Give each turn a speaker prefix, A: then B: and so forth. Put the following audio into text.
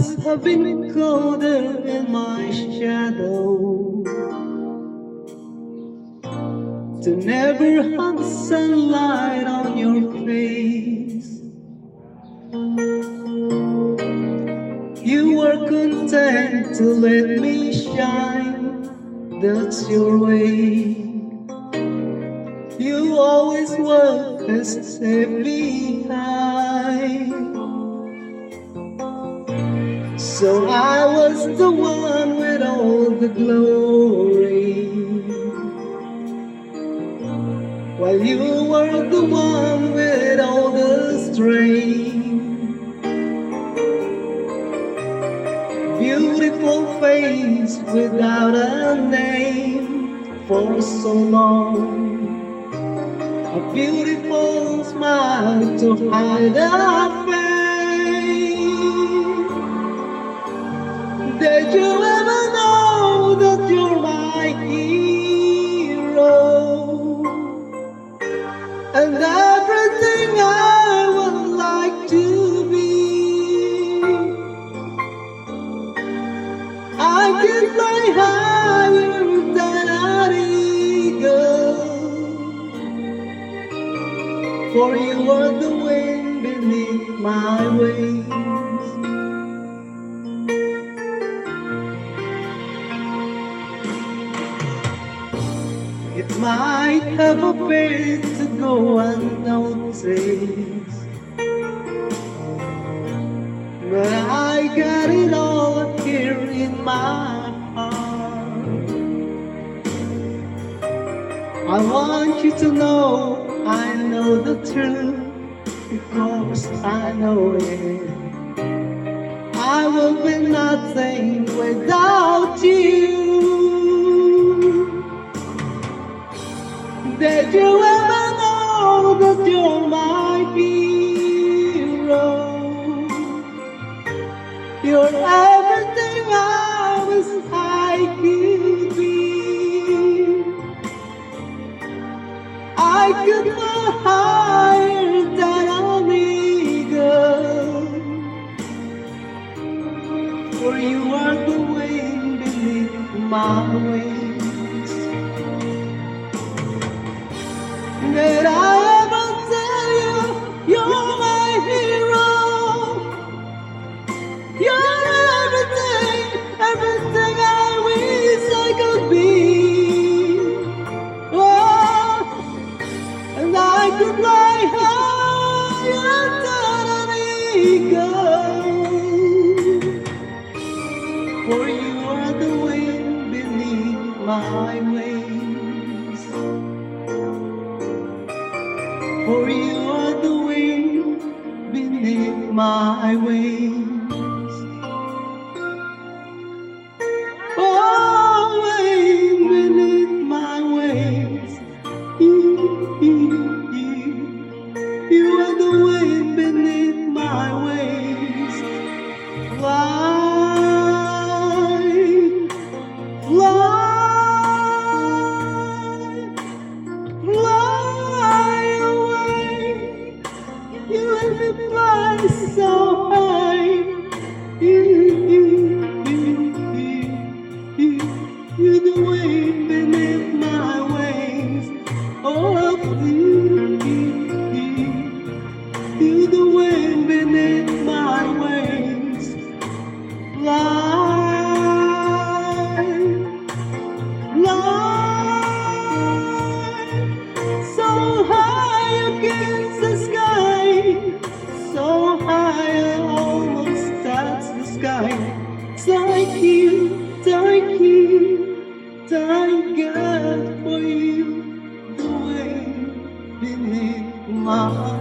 A: Nights have been colder in my shadow, to never have sunlight on your face. You were content to let me shine, that's your way. You always were a step behind. So I was the one with all the glory, while you were the one with all the strength. Beautiful face without a name for so long, a beautiful smile to hide a face. Did you ever know that you're my hero, and everything I would like to be? I can fly higher than an eagle, for you are the wind beneath my wings. It might have appeared to go unnoticed, but I got it all here in my heart. I want you to know I know the truth, because I know it. I will be nothing without you. Did you ever know that you're my hero? You're everything I wish I could be. I could fly higher than an eagle, for you are the wind beneath my wings. Did I ever tell you you're my hero? You're everything, everything I wish I could be. Oh, and I could fly higher than an eagle, for you are the wind beneath my wings. For you are the wind beneath my wings. Oh, wind beneath my wings. You are the wind beneath my wings. Fly, fly away. You let me fly so high. You're the wind beneath my wings. Oh, you're the wind beneath my wings. Fly, fly, so high against the sky, so high I almost touch the sky. Thank you, thank you, thank God for you, the wind beneath my